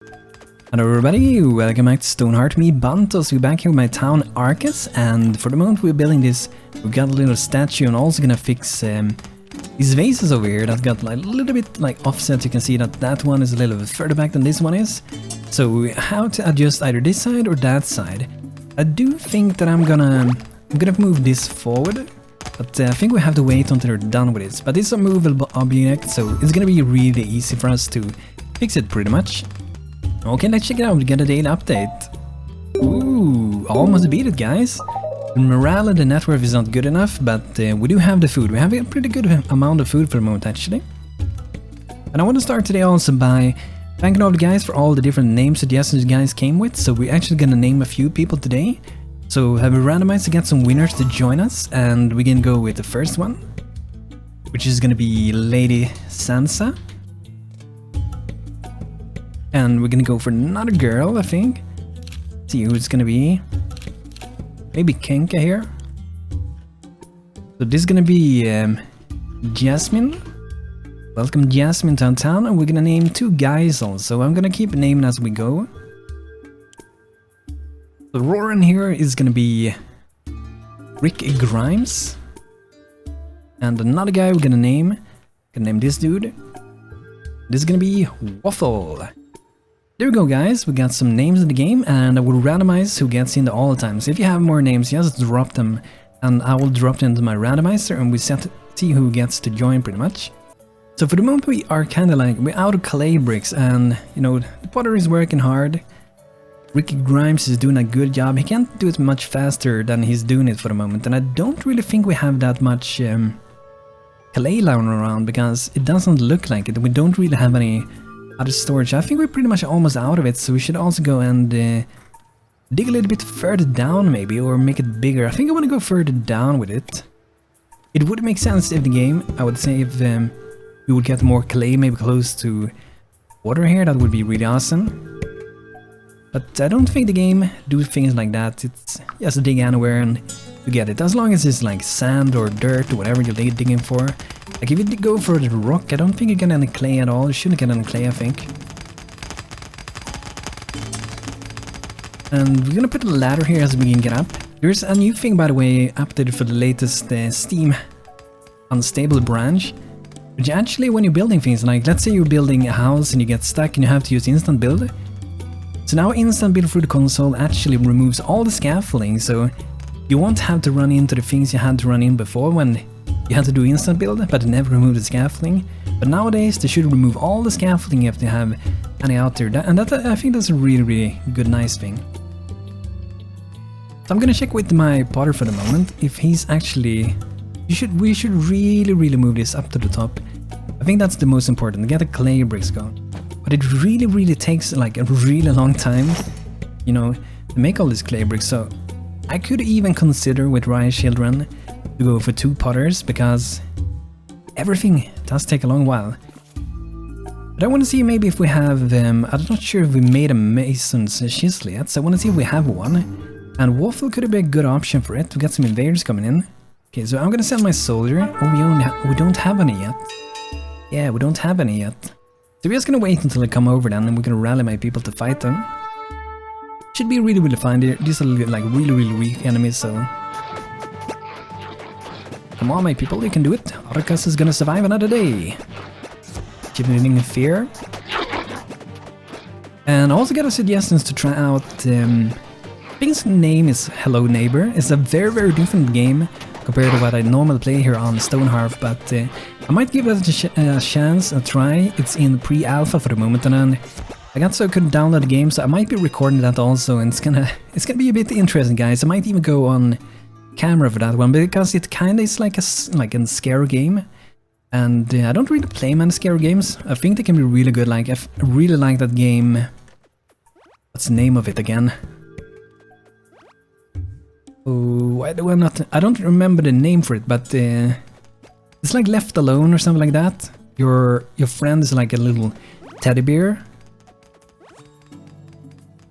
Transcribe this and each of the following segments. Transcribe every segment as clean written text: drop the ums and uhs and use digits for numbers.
Hello everybody, welcome back to StoneHearth. Me, Bantos, we're back here with my town Arkas, and for the moment we're building this. We've got a little statue and also gonna fix these vases over here that got like a little bit like offset. You can see that that one is a little bit further back than this one is. So how to adjust either this side or that side. I do think that I'm gonna move this forward, but I think we have to wait until we're done with this. But it's a movable object, so it's gonna be really easy for us to fix it pretty much. Okay, let's check it out. We get a daily update. Ooh, almost beat it, guys. The morale and the net worth is not good enough, but we do have the food. We have a pretty good amount of food for the moment, actually. And I want to start today also by thanking all the guys for all the different name suggestions you guys came with. So we're actually gonna name a few people today. So have we randomized to get some winners to join us, and we can go with the first one, which is gonna be Lady Sansa. And we're gonna go for another girl, I think. See who it's gonna be. Maybe Kenka here. So this is gonna be Jasmine. Welcome Jasmine to our town, and we're gonna name two guys also. I'm gonna keep naming as we go. So Roran here is gonna be Rick Grimes. And another guy we're gonna name this dude. This is gonna be Waffle. There we go, guys. We got some names in the game, and I will randomize who gets in all the time. So if you have more names, just drop them, and I will drop them into my randomizer, and we see who gets to join pretty much. So for the moment, we are kind of like, we're out of clay bricks, and you know, the potter is working hard. Ricky Grimes is doing a good job. He can't do it much faster than he's doing it for the moment, and I don't really think we have that much clay lying around, because it doesn't look like it. We don't really have any other storage. I think we're pretty much almost out of it, so we should also go and dig a little bit further down maybe, or make it bigger. I think I want to go further down with it. It would make sense if the game, I would say, if we would get more clay maybe close to water here, that would be really awesome. But I don't think the game do things like that. It's just dig anywhere and you get it, as long as it's like sand or dirt or whatever you're digging for. Like if you go for the rock, I don't think you get any clay at all. You shouldn't get any clay, I think. And we're gonna put a ladder here as we can get up. There's a new thing, by the way, updated for the latest Steam unstable branch, which actually, when you're building things, like let's say you're building a house and you get stuck and you have to use instant build. So now instant build through the console actually removes all the scaffolding, so you won't have to run into the things you had to run in before when you had to do instant build, but it never removed the scaffolding. But nowadays they should remove all the scaffolding if they have any out there, and I think that's a really good, nice thing. So I'm gonna check with my potter for the moment if he's actually. We should really move this up to the top. I think that's the most important. Get the clay bricks going. But it really takes like a really long time, you know, to make all these clay bricks. So I could even consider with Rayyas Children to go for 2 potters, because everything does take a long while. But I want to see maybe if we have I'm not sure if we made a mason's chisel yet, so I want to see if we have one. And Waffle could be a good option for it. We got some invaders coming in. Okay, so I'm gonna send my soldier. Oh, we don't have any yet. Yeah, we don't have any yet. So we're just gonna wait until they come over then, and we're gonna rally my people to fight them. Should be really fine. These are like really weak enemies, so come on, my people, you can do it. Arkas is gonna survive another day. Giving fear. And also got a suggestions to try out. I think its name is Hello Neighbor. It's a very different game compared to what I normally play here on StoneHearth, but I might give it a chance, a try. It's in pre-alpha for the moment, and then I got so I couldn't download the game, so I might be recording that also, and it's gonna be a bit interesting, guys. I might even go on camera for that one, because it kinda is like a scare game, and I don't really play many scare games. I think they can be really good. Like I really like that game. What's the name of it again? Oh, why do I not? I don't remember the name for it, but it's like Left Alone or something like that. Your friend is like a little teddy bear.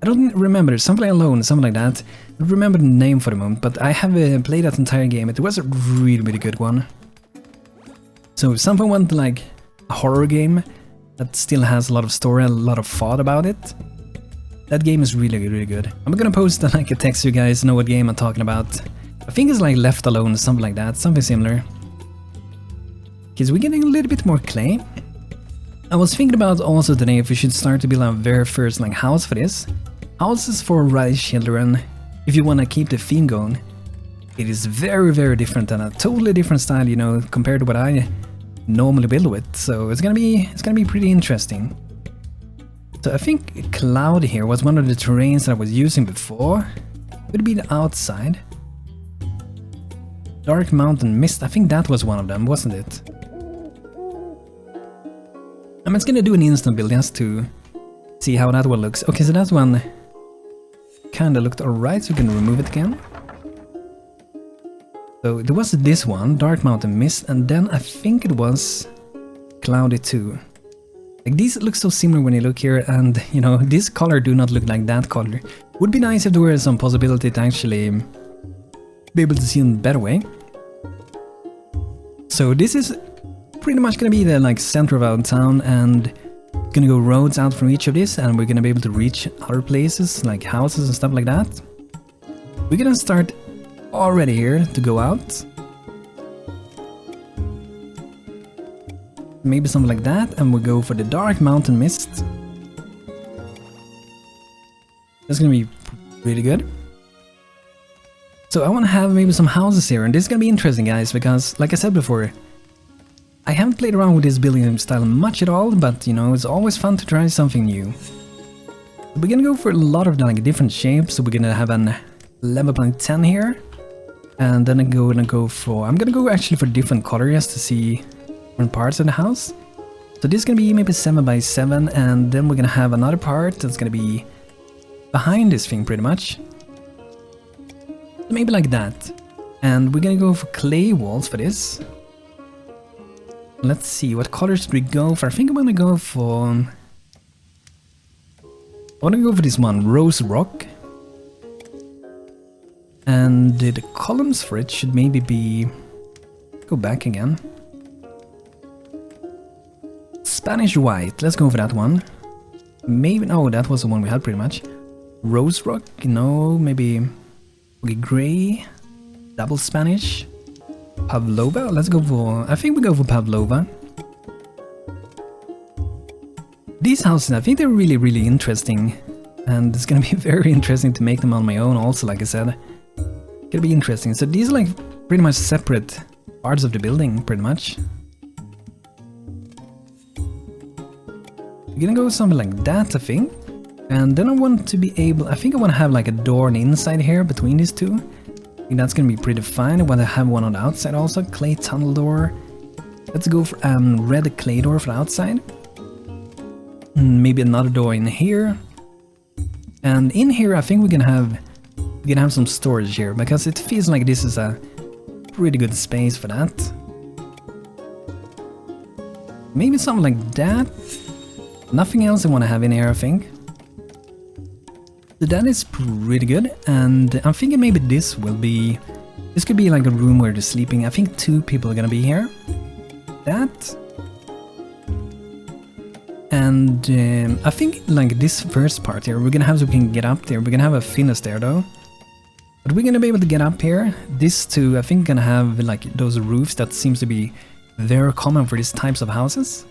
I don't remember, something alone, something like that. I don't remember the name for the moment, but I have played that entire game. It was a really good one. So if someone wants like a horror game, that still has a lot of story, a lot of thought about it. That game is really good. I'm gonna post like a text so you guys know what game I'm talking about. I think it's like Left Alone, something like that, something similar. Because we're getting a little bit more clay. I was thinking about also today if we should start to build our very first like house for this. Houses for Rayyas Children, if you want to keep the theme going. It is very different and a totally different style, you know, compared to what I normally build with. So it's gonna be pretty interesting. So I think cloud here was one of the terrains that I was using before. Would be the outside. Dark mountain mist, I think that was one of them, wasn't it? I'm just gonna do an instant build just to see how that one looks. Okay, so that one kinda looked alright, so we can remove it again. So there was this one, Dark Mountain Mist, and then I think it was Cloudy too. Like these look so similar when you look here, and you know, this color do not look like that color. Would be nice if there were some possibility to actually be able to see in a better way. So this is pretty much gonna be the like center of our town, and gonna go roads out from each of these, and we're gonna be able to reach other places like houses and stuff like that. We're gonna start already here to go out. Maybe something like that, and we'll go for the Dark Mountain Mist. That's gonna be really good. So I want to have maybe some houses here, and this is gonna be interesting, guys, because like I said before, I haven't played around with this building style much at all, but you know, it's always fun to try something new. We're gonna go for a lot of like different shapes, so we're gonna have an 11.10 here, and then I'm gonna go actually for different colors to see different parts of the house. So this is gonna be maybe 7x7, and then we're gonna have another part that's gonna be behind this thing pretty much. So maybe like that. And we're gonna go for clay walls for this. Let's see, what colors do we go for? I think I'm gonna go for... this one, Rose Rock. And the columns for it should maybe be... Go back again. Spanish White, let's go for that one. Maybe, no, that was the one we had pretty much. Rose Rock, no, maybe... Okay, Gray. Double Spanish. Pavlova, let's go for... I think we go for Pavlova. These houses, I think they're really interesting. And it's gonna be very interesting to make them on my own also, like I said. Gonna be interesting. So these are like pretty much separate parts of the building, pretty much. We're gonna go something like that, I think. And then I want to be able... I think I want to have like a door on the inside here between these two. I think that's gonna be pretty fine. I want to have one on the outside also. Clay tunnel door. Let's go for red clay door for the outside. Maybe another door in here. And in here I think we're gonna have some storage here, because it feels like this is a pretty good space for that. Maybe something like that. Nothing else I want to have in here, I think. So that is pretty good, and I'm thinking maybe this could be like a room where they're sleeping. I think 2 people are gonna be here. That. And I think like this first part here, we're gonna have so we can get up there. We're gonna have a finish there though. But we're gonna be able to get up here. This too, I think gonna have like those roofs that seems to be very common for these types of houses.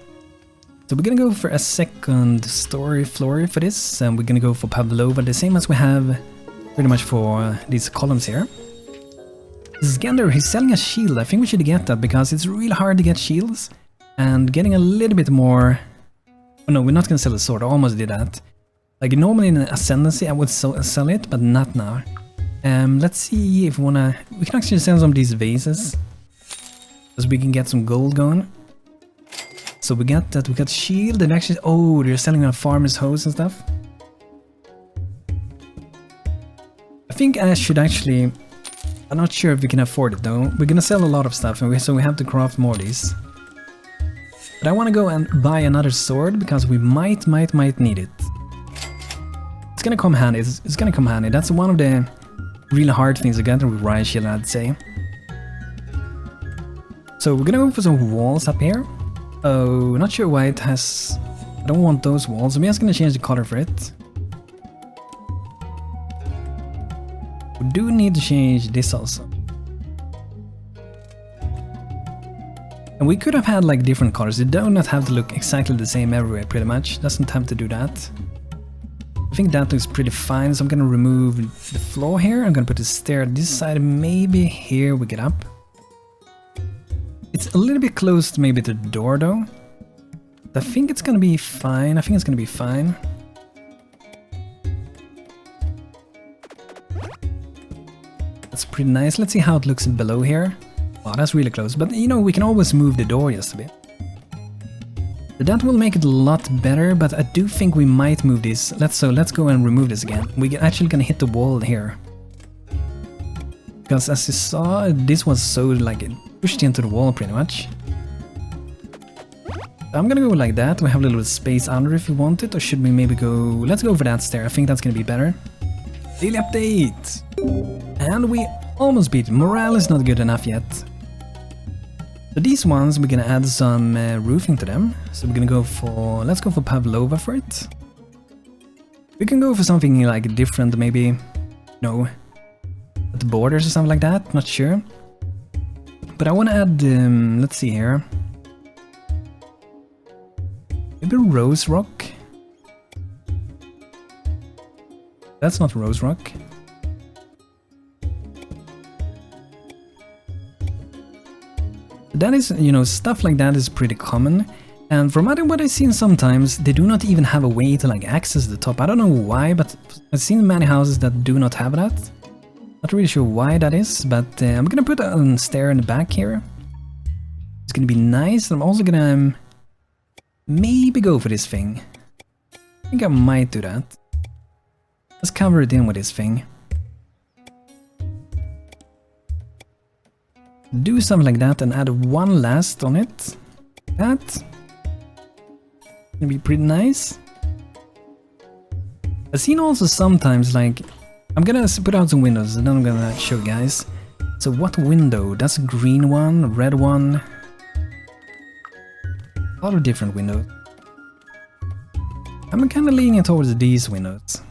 So we're gonna go for a second story floor for this, and we're gonna go for Pavlova, the same as we have pretty much for these columns here. Skander, he's selling a shield. I think we should get that, because it's really hard to get shields. And getting a little bit more... Oh no, we're not gonna sell a sword, I almost did that. Like normally in Ascendancy I would sell it, but not now. Let's see if we wanna... We can actually sell some of these vases, because we can get some gold going. So we got that, we got shield, and actually... Oh, they're selling a farmer's hose and stuff. I think I should actually... I'm not sure if we can afford it though. We're gonna sell a lot of stuff, and so we have to craft more of these. But I want to go and buy another sword, because we might need it. It's gonna come handy, it's gonna come handy. That's one of the really hard things to get with Rayyas Children, I'd say. So we're gonna go for some walls up here. Oh, not sure why it has I don't want those walls. I'm just gonna change the color for it. We do need to change this also. And we could have had like different colors. They do not have to look exactly the same everywhere, pretty much. Doesn't have to do that. I think that looks pretty fine, so I'm gonna remove the floor here. I'm gonna put the stair this side, maybe here we get up. It's a little bit close to maybe the door though. I think it's gonna be fine. I think it's gonna be fine. That's pretty nice. Let's see how it looks below here. Wow, that's really close. But you know, we can always move the door just a bit. That will make it a lot better, but I do think we might move this. Let's go and remove this again. We're actually gonna hit the wall here. Because as you saw, this was so like pushed into the wall pretty much. I'm gonna go like that. We have a little space under if you want it, or should we maybe go... Let's go for that stair. I think that's gonna be better. Daily update! And we almost beat. Morale is not good enough yet. So these ones, we're gonna add some roofing to them. So we're gonna go for... Let's go for Pavlova for it. We can go for something like different, maybe... No. At the borders or something like that, not sure. But I wanna add... let's see here. Maybe Rose Rock. That's not Rose Rock. That is, you know, stuff like that is pretty common. And from what I've seen sometimes, they do not even have a way to like access the top. I don't know why, but I've seen many houses that do not have that. Not really sure why that is, but I'm gonna put a stair in the back here. It's gonna be nice. I'm also gonna maybe go for this thing. I think I might do that. Let's cover it in with this thing. Do something like that and add one last on it. That gonna be pretty nice. I've seen also sometimes like I'm gonna put out some windows and then I'm gonna show you guys. So what window? That's a green one, a red one. A lot of different windows. I'm kind of leaning towards these windows.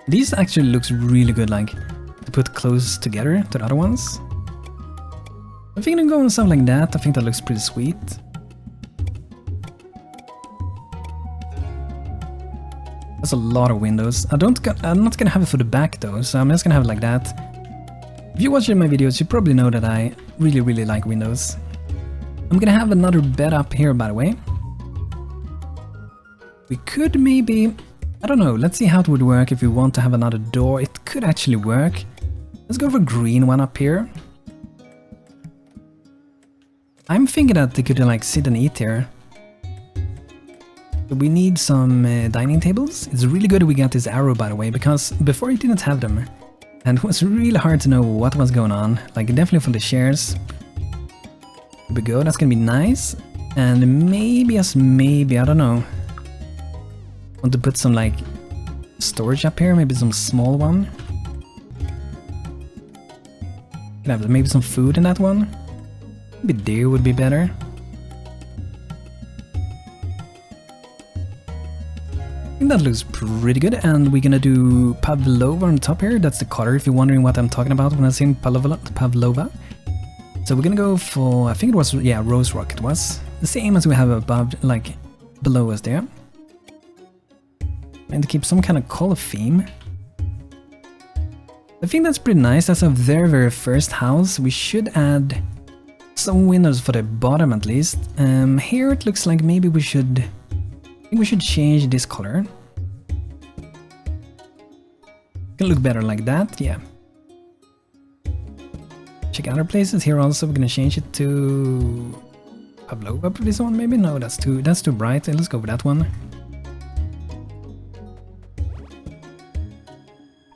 These actually looks really good, like to put close together to the other ones. I think I'm going with something like that. I think that looks pretty sweet. That's a lot of windows. I'm not gonna have it for the back though, so I'm just gonna have it like that. If you watch my videos, you probably know that I really like windows. I'm gonna have another bed up here, by the way. We could maybe... I don't know, let's see how it would work if we want to have another door. It could actually work. Let's go for a green one up here. I'm thinking that they could like sit and eat here. We need some dining tables. It's really good we got this arrow, by the way, because before I didn't have them. And it was really hard to know what was going on. Like definitely for the shares. Here we go, that's gonna be nice. And maybe, as maybe, I don't know. Want to put some like storage up here, maybe some small one. Can have maybe some food in that one. Maybe deer would be better. I think that looks pretty good, and we're gonna do Pavlova on the top here. That's the color, if you're wondering what I'm talking about when I say Pavlova. So we're gonna go for, I think it was, yeah, Rose Rock it was. The same as we have above, like below us there. And to keep some kind of color theme. I think that's pretty nice. That's our very first house. We should add some windows for the bottom at least. Here it looks like maybe we should... I think we should change this color. Can look better like that, yeah. Check other places here also. We're gonna change it to Pavlova for this one maybe. No, that's too bright. Let's go with that one.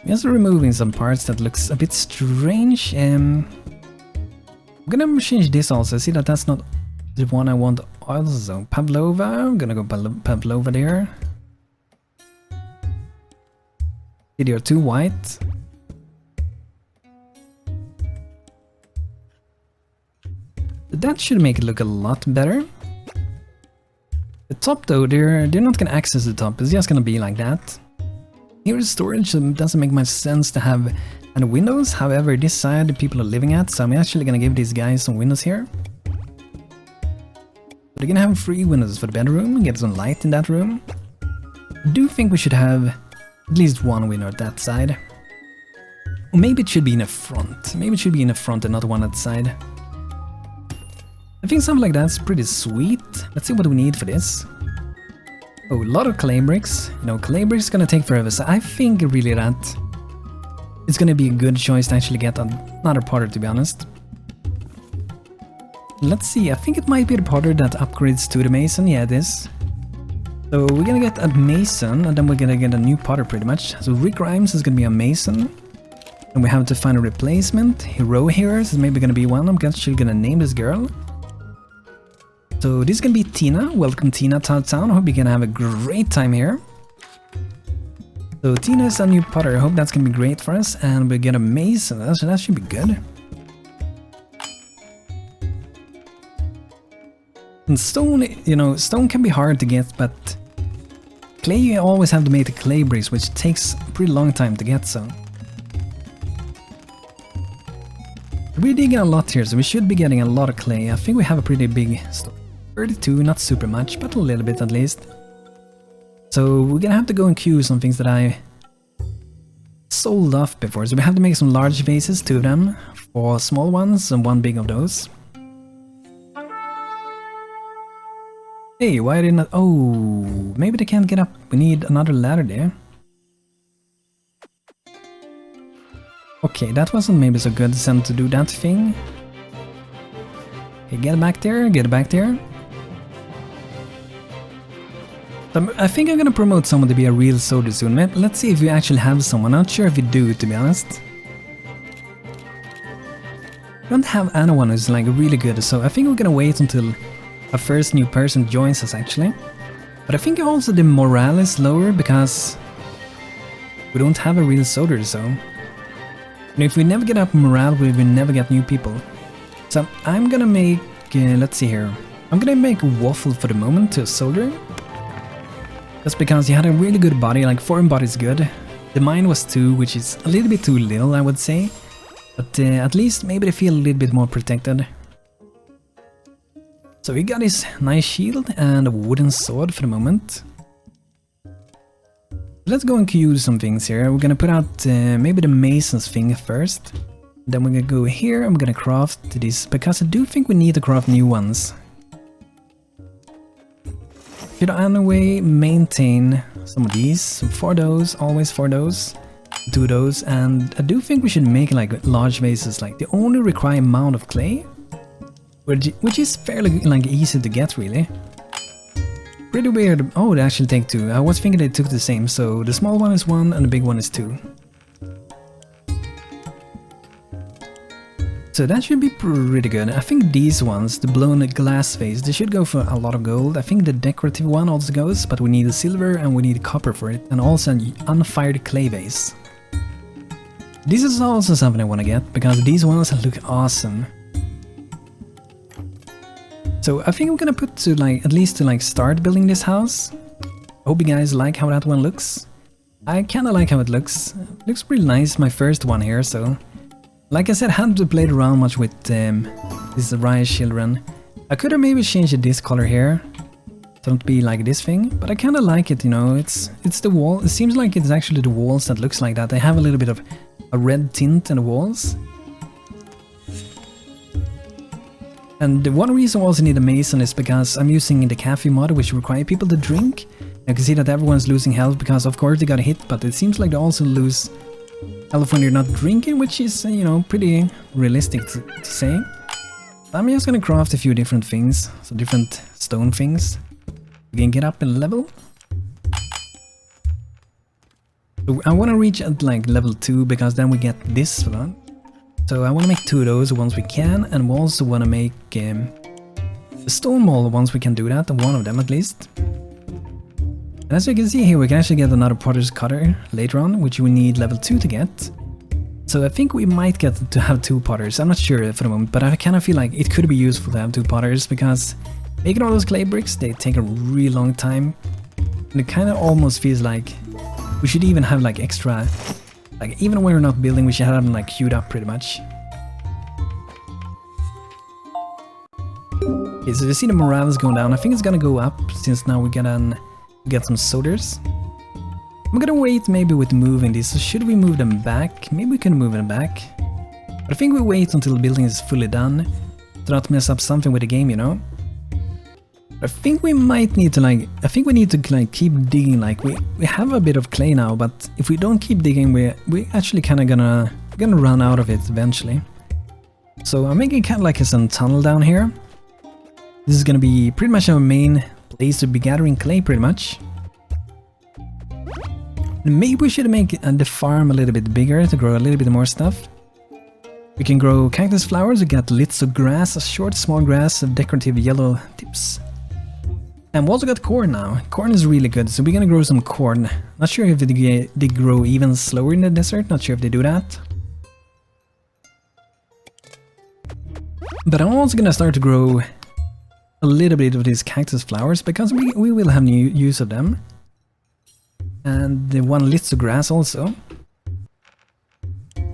Just removing some parts that looks a bit strange. I'm gonna change this also. See that that's not the one I want also. Pavlova, I'm gonna go Pavlova there. See, they're too white. That should make it look a lot better. The top though, they're not gonna access the top, it's just gonna be like that. Here is storage, so it doesn't make much sense to have any windows. However, this side the people are living at, so I'm actually gonna give these guys some windows here. They're gonna have 3 windows for the bedroom, get some light in that room. I do think we should have at least 1 window at that side. Or maybe it should be in the front. Maybe it should be in the front and not one at the side. I think something like that's pretty sweet. Let's see what we need for this. Oh, a lot of clay bricks. You know, clay bricks is gonna take forever, so I think really that it's gonna be a good choice to actually get another potter, to be honest. Let's see, I think it might be the potter that upgrades to the mason. Yeah, it is. So we're gonna get a mason, and then we're gonna get a new potter pretty much. So Rick Grimes is gonna be a mason. And we have to find a replacement. Hero Heroes is maybe gonna be one. I'm actually gonna name this girl. So this is gonna be Tina. Welcome Tina to our town. I hope you're gonna have a great time here. So Tina is a new potter. I hope that's gonna be great for us. And we get a mason, so that should be good. And stone, you know, stone can be hard to get, but clay you always have to make the clay bricks, which takes a pretty long time to get, so. We're digging a lot here, so we should be getting a lot of clay. I think we have a pretty big store. 32, not super much, but a little bit at least. So we're gonna have to go and queue some things that I sold off before. So we have to make some large vases, 2 of them, 4 small ones and 1 big of those. Hey, why didn't I... Oh, maybe they can't get up. We need another ladder there. Okay, that wasn't maybe so good to to do that thing. Okay, get back there, get back there. I think I'm gonna promote someone to be a real soldier soon. Let's see if we actually have someone. Not sure if we do, to be honest. We don't have anyone who's like really good, so I think we're gonna wait until a first new person joins us actually. But I think also the morale is lower because we don't have a real soldier, so. And if we never get up morale, we will never get new people. So I'm gonna make, let's see here. I'm gonna make a waffle for the moment to a soldier. That's because he had a really good body, like foreign body is good. The mine was 2, which is a little bit too little, I would say. But at least maybe they feel a little bit more protected. So we got this nice shield and a wooden sword for the moment. Let's go and use some things here. We're gonna put out maybe the mason's thing first. Then we're gonna go here and we're gonna craft this, because I do think we need to craft new ones. Should I anyway maintain some of these? So 4 those, always 4 those, 2 those, and I do think we should make like large vases. Like they only require amount of clay, which is fairly like easy to get really. Pretty weird. Oh, they actually take 2. I was thinking they took the same. So the small one is 1 and the big one is 2. So that should be pretty good. I think these ones, the blown glass vase, they should go for a lot of gold. I think the decorative one also goes, but we need a silver and we need copper for it, and also an unfired clay vase. This is also something I want to get, because these ones look awesome. So I think I'm gonna put to like, at least to like start building this house. Hope you guys like how that one looks. I kinda like how it looks. It looks pretty nice, my first one here, so. Like I said, I hadn't played around much with this Rayyas Children. I could have maybe changed this color here. Don't be like this thing, but I kinda like it, you know, it's the wall. It seems like it's actually the walls that looks like that. They have a little bit of a red tint in the walls. And the one reason I also need a mason is because I'm using the cafe mod, which requires people to drink. You can see that everyone's losing health because of course they got hit, but it seems like they also lose health when you're not drinking, which is, you know, pretty realistic to say. I'm just gonna craft a few different things, so different stone things. We can get up in level. So I want to reach at like level 2 because then we get this one. So I want to make 2 of those once we can, and we also want to make a stone wall once we can do that, and 1 of them at least. And as you can see here, we can actually get another potter's cutter later on, which we need level 2 to get. So I think we might get to have 2 potters. I'm not sure for the moment, but I kind of feel like it could be useful to have 2 potters because making all those clay bricks, they take a really long time. And it kind of almost feels like we should even have like extra, like even when we're not building, we should have them like queued up pretty much. Okay, so you see the morale is going down. I think it's gonna go up since now we get some soldiers. I'm gonna wait maybe with moving these. So should we move them back? Maybe we can move them back. But I think we wait until the building is fully done to not mess up something with the game, you know? I think we might need to we need to keep digging. Like we have a bit of clay now, but if we don't keep digging, we actually kind of gonna run out of it eventually. So I'm making kind of like a some tunnel down here. This is gonna be pretty much our main place to be gathering clay, pretty much. Maybe we should make the farm a little bit bigger to grow a little bit more stuff. We can grow cactus flowers, we got lits of grass, a short small grass of decorative yellow tips. And we also got corn now. Corn is really good, so we're gonna grow some corn. Not sure if they grow even slower in the desert, not sure if they do that. But I'm also gonna start to grow a little bit of these cactus flowers because we will have new use of them. And the 1 lits of grass also.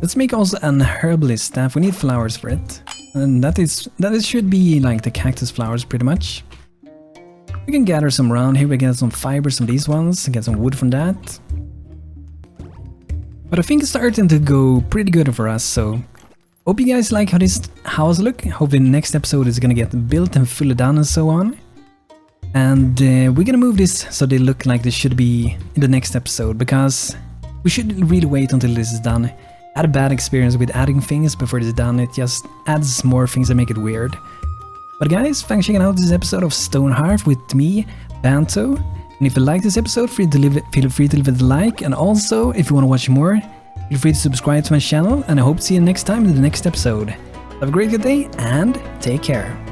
Let's make also an herbalist staff. We need flowers for it. And that should be like the cactus flowers pretty much. We can gather some around here. We get some fibers from these ones and get some wood from that. But I think it's starting to go pretty good for us, so hope you guys like how this house look. Hope the next episode is gonna get built and fully done and so on. And we're gonna move this so they look like they should be in the next episode, because we should really wait until this is done. I had a bad experience with adding things before this is done. It just adds more things that make it weird. But guys, thanks for checking out this episode of StoneHearth with me, Banto. And if you like this episode, feel free to leave it a like. And also, if you want to watch more, feel free to subscribe to my channel. And I hope to see you next time in the next episode. Have a great good day and take care.